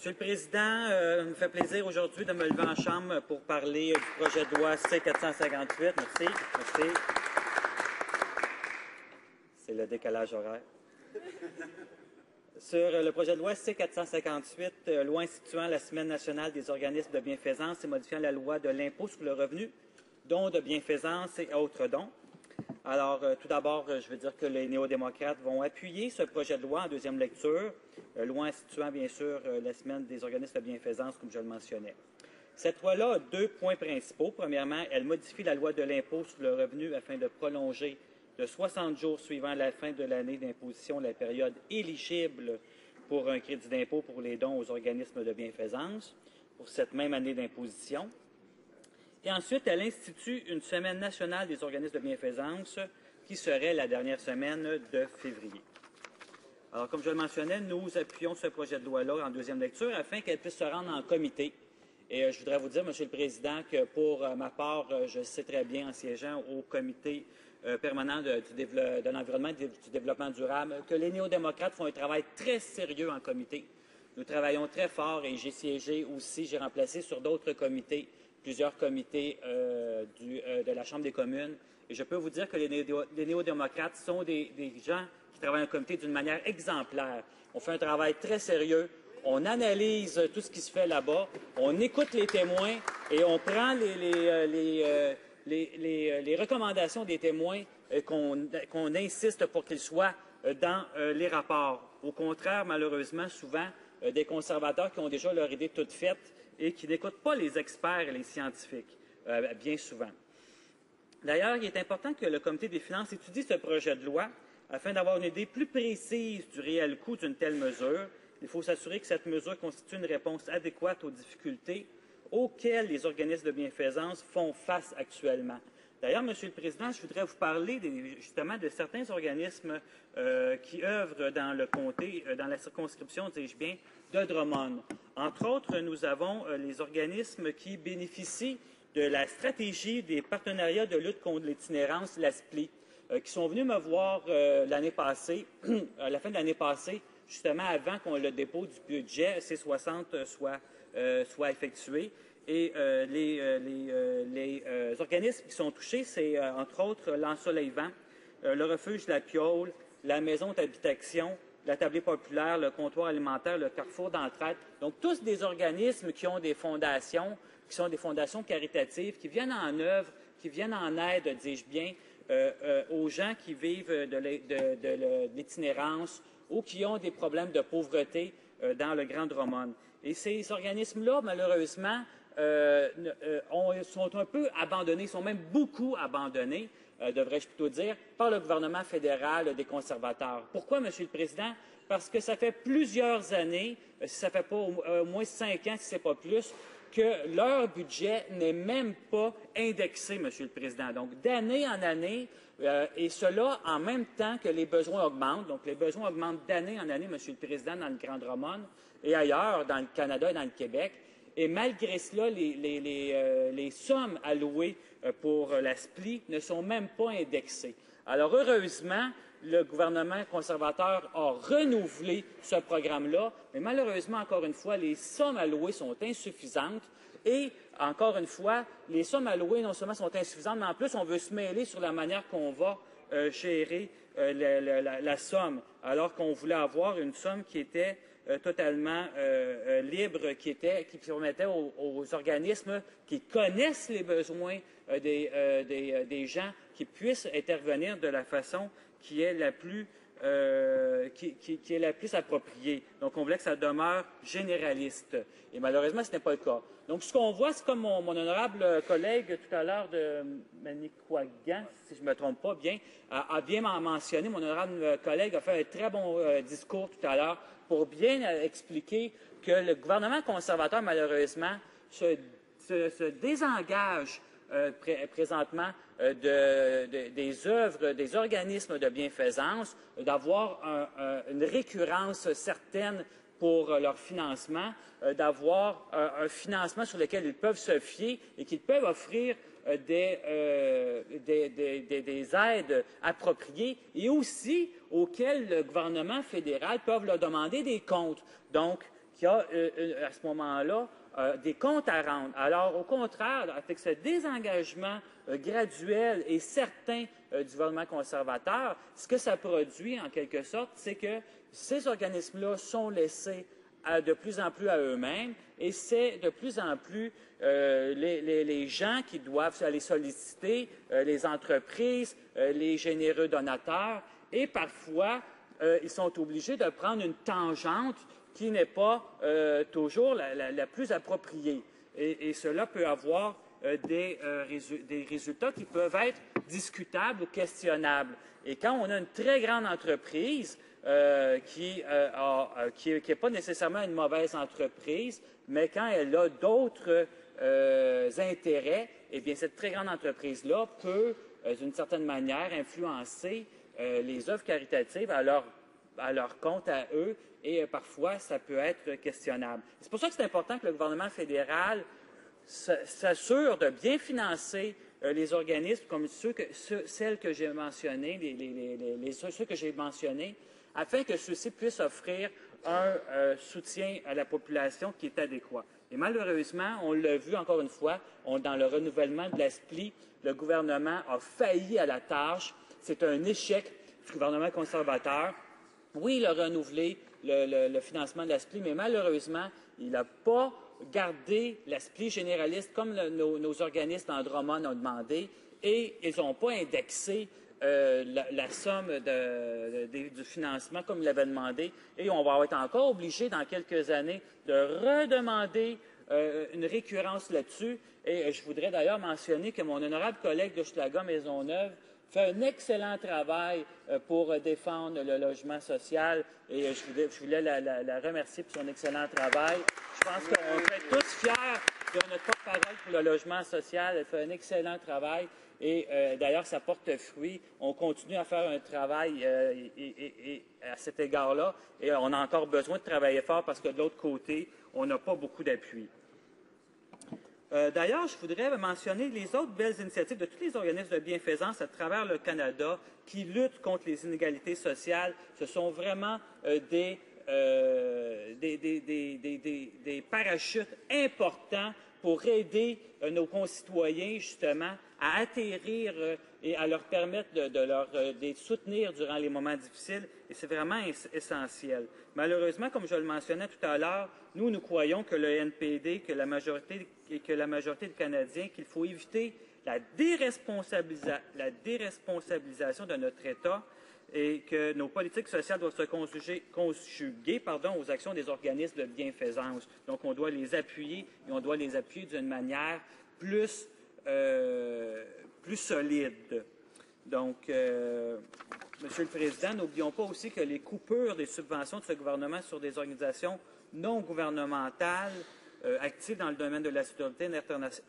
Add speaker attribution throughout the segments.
Speaker 1: Monsieur le Président, il me fait plaisir aujourd'hui de me lever en chambre pour parler du projet de loi C-458. Merci. Merci. C'est le décalage horaire. Sur le projet de loi C-458, loi instituant la Semaine nationale des organismes de bienfaisance et modifiant la loi de l'impôt sur le revenu, dons de bienfaisance et autres dons. Alors, tout d'abord, je veux dire que les néo-démocrates vont appuyer ce projet de loi en deuxième lecture, loi instituant, bien sûr, la Semaine des organismes de bienfaisance, comme je le mentionnais. Cette loi-là a deux points principaux. Premièrement, elle modifie la loi de l'impôt sur le revenu afin de prolonger de 60 jours suivant la fin de l'année d'imposition la période éligible pour un crédit d'impôt pour les dons aux organismes de bienfaisance pour cette même année d'imposition. Et ensuite, elle institue une semaine nationale des organismes de bienfaisance qui serait la dernière semaine de février. Alors, comme je le mentionnais, nous appuyons ce projet de loi-là en deuxième lecture afin qu'elle puisse se rendre en comité. Et je voudrais vous dire, Monsieur le Président, que pour ma part, je sais très bien, en siégeant au comité permanent de l'environnement et du développement durable, que les néo-démocrates font un travail très sérieux en comité. Nous travaillons très fort et j'ai siégé aussi, j'ai remplacé sur d'autres comités, plusieurs comités de la Chambre des communes. Et je peux vous dire que les néo-démocrates sont des gens qui travaillent en comité d'une manière exemplaire. On fait un travail très sérieux. On analyse tout ce qui se fait là-bas. On écoute les témoins et on prend les recommandations des témoins qu'on insiste pour qu'ils soient dans les rapports. Au contraire, malheureusement, souvent, des conservateurs qui ont déjà leur idée toute faite et qui n'écoutent pas les experts et les scientifiques, bien souvent. D'ailleurs, il est important que le Comité des finances étudie ce projet de loi afin d'avoir une idée plus précise du réel coût d'une telle mesure. Il faut s'assurer que cette mesure constitue une réponse adéquate aux difficultés auxquelles les organismes de bienfaisance font face actuellement. D'ailleurs, Monsieur le Président, je voudrais vous parler justement de certains organismes qui œuvrent dans le comté, dans la circonscription, dis-je bien, de Drummond. Entre autres, nous avons les organismes qui bénéficient de la stratégie des partenariats de lutte contre l'itinérance, la SPLI, qui sont venus me voir l'année passée, à la fin de l'année passée, justement avant qu'on le dépôt du budget C-60 soit effectué. Et les organismes qui sont touchés, c'est entre autres l'Ensoleillement, le Refuge de la Piaule, la Maison d'habitation, la Tablée populaire, le Comptoir alimentaire, le Carrefour d'entraide. Donc, tous des organismes qui ont des fondations, qui sont des fondations caritatives, qui viennent en œuvre, qui viennent en aide, dis-je bien, aux gens qui vivent de l'itinérance ou qui ont des problèmes de pauvreté dans le Grand Drummond. Et ces organismes-là, malheureusement, sont un peu abandonnés, sont même beaucoup abandonnés, devrais-je plutôt dire, par le gouvernement fédéral des conservateurs. Pourquoi, Monsieur le Président? Parce que ça fait plusieurs années, si ça fait pas au moins 5 ans, si ce n'est pas plus, que leur budget n'est même pas indexé, Monsieur le Président. Donc, d'année en année, et cela en même temps que les besoins augmentent. Donc, les besoins augmentent d'année en année, Monsieur le Président, dans le Grand Drummond et ailleurs, dans le Canada et dans le Québec. Et malgré cela, les sommes allouées pour la SPLI ne sont même pas indexées. Alors, heureusement, le gouvernement conservateur a renouvelé ce programme-là, mais malheureusement, encore une fois, les sommes allouées sont insuffisantes et, encore une fois, les sommes allouées non seulement sont insuffisantes, mais en plus, on veut se mêler sur la manière qu'on va gérer la somme, alors qu'on voulait avoir une somme qui était totalement libre, qui permettait aux organismes qui connaissent les besoins des gens qui puissent intervenir de la façon qui est la plus appropriée. Donc, on voulait que ça demeure généraliste. Et malheureusement, ce n'est pas le cas. Donc, ce qu'on voit, c'est comme mon honorable collègue tout à l'heure de Manicouagan, si je ne me trompe pas bien, a bien mentionné, mon honorable collègue a fait un très bon discours tout à l'heure pour bien expliquer que le gouvernement conservateur, malheureusement, se désengage présentement des œuvres, des organismes de bienfaisance, d'avoir une récurrence certaine pour leur financement, d'avoir un financement sur lequel ils peuvent se fier et qu'ils peuvent offrir des aides appropriées et aussi auxquelles le gouvernement fédéral peut leur demander des comptes. Donc, qui a à ce moment-là des comptes à rendre. Alors, au contraire, avec ce désengagement graduel et certain du gouvernement conservateur, ce que ça produit, en quelque sorte, c'est que ces organismes-là sont laissés de plus en plus à eux-mêmes et c'est de plus en plus les gens qui doivent aller solliciter, les entreprises, les généreux donateurs et parfois, ils sont obligés de prendre une tangente qui n'est pas toujours la plus appropriée. Et cela peut avoir des résultats qui peuvent être discutables ou questionnables. Et quand on a une très grande entreprise qui n'est pas nécessairement une mauvaise entreprise, mais quand elle a d'autres intérêts, eh bien cette très grande entreprise-là peut, d'une certaine manière, influencer les œuvres caritatives à leur compte à eux et parfois ça peut être questionnable. C'est pour ça que c'est important que le gouvernement fédéral s'assure de bien financer les organismes comme celles que j'ai mentionnées, ceux que j'ai mentionnés, afin que ceux-ci puissent offrir un soutien à la population qui est adéquat. Et malheureusement, on l'a vu encore une fois, dans le renouvellement de la SPLI, le gouvernement a failli à la tâche. C'est un échec du gouvernement conservateur. Oui, il a renouvelé le financement de la SPLI, mais malheureusement, il n'a pas gardé la SPLI généraliste comme nos organismes en Drummond ont demandé et ils n'ont pas indexé la somme du financement comme il l'avait demandé. Et on va être encore obligé dans quelques années de redemander une récurrence là-dessus. Et je voudrais d'ailleurs mentionner que mon honorable collègue de Hochelaga-Maisonneuve fait un excellent travail pour défendre le logement social et je voulais la remercier pour son excellent travail. Je pense qu'on peut être tous fiers de notre porte-parole pour le logement social. Elle fait un excellent travail et d'ailleurs, ça porte fruit. On continue à faire un travail à cet égard-là et on a encore besoin de travailler fort parce que de l'autre côté, on n'a pas beaucoup d'appui. D'ailleurs, je voudrais mentionner les autres belles initiatives de tous les organismes de bienfaisance à travers le Canada qui luttent contre les inégalités sociales. Ce sont vraiment des parachutes importants pour aider nos concitoyens, justement, à atterrir et à leur permettre de les soutenir durant les moments difficiles. Et c'est vraiment essentiel. Malheureusement, comme je le mentionnais tout à l'heure, nous croyons que le NPD, que la majorité des Canadiens, qu'il faut éviter la déresponsabilisation de notre État et que nos politiques sociales doivent se conjuguer aux actions des organismes de bienfaisance. Donc, on doit les appuyer et on doit les appuyer d'une manière plus solide. Donc, Monsieur le Président, n'oublions pas aussi que les coupures des subventions de ce gouvernement sur des organisations non gouvernementales actives dans le domaine de la sécurité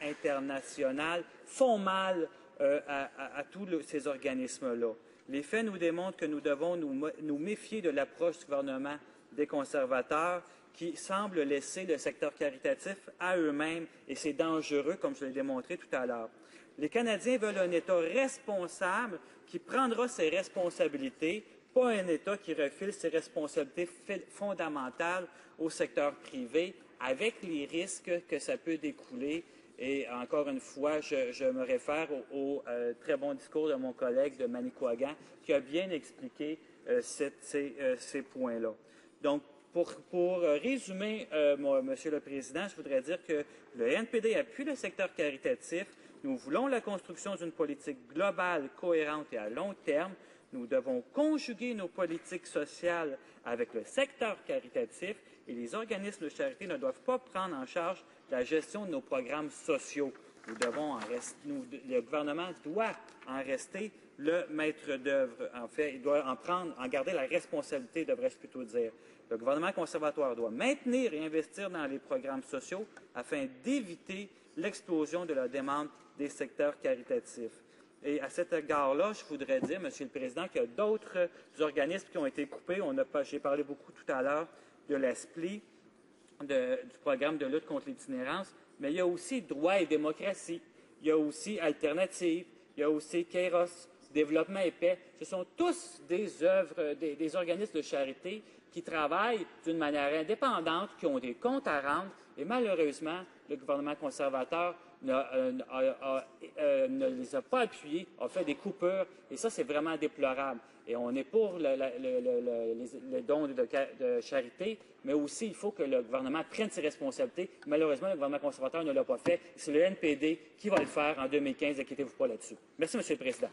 Speaker 1: internationale font mal à tous ces organismes-là. Les faits nous démontrent que nous devons nous méfier de l'approche du gouvernement des conservateurs qui semble laisser le secteur caritatif à eux-mêmes et c'est dangereux, comme je l'ai démontré tout à l'heure. Les Canadiens veulent un État responsable qui prendra ses responsabilités, pas un État qui refile ses responsabilités fondamentales au secteur privé avec les risques que ça peut découler. Et encore une fois, je me réfère au très bon discours de mon collègue de Manicouagan qui a bien expliqué ces points-là. Donc, pour résumer, Monsieur le Président, je voudrais dire que le NPD appuie le secteur caritatif. Nous voulons la construction d'une politique globale, cohérente et à long terme. Nous devons conjuguer nos politiques sociales avec le secteur caritatif et les organismes de charité ne doivent pas prendre en charge la gestion de nos programmes sociaux. Le gouvernement doit en rester le maître d'œuvre. En fait, il doit en garder la responsabilité, devrais-je plutôt dire. Le gouvernement conservateur doit maintenir et investir dans les programmes sociaux afin d'éviter l'explosion de la demande des secteurs caritatifs. Et à cet égard-là, je voudrais dire, Monsieur le Président, qu'il y a d'autres organismes qui ont été coupés. J'ai parlé beaucoup tout à l'heure de la SPLI, du programme de lutte contre l'itinérance, mais il y a aussi Droit et démocratie, il y a aussi Alternative, il y a aussi Kairos, Développement et paix. Ce sont tous des œuvres, des organismes de charité qui travaillent d'une manière indépendante, qui ont des comptes à rendre, et malheureusement, le gouvernement conservateur ne les a pas appuyés, a fait des coupures, et ça, c'est vraiment déplorable. Et on est pour le don de charité, mais aussi il faut que le gouvernement prenne ses responsabilités. Malheureusement, le gouvernement conservateur ne l'a pas fait. C'est le NPD qui va le faire en 2015. Inquiétez-vous pas là-dessus. Merci, M. le Président.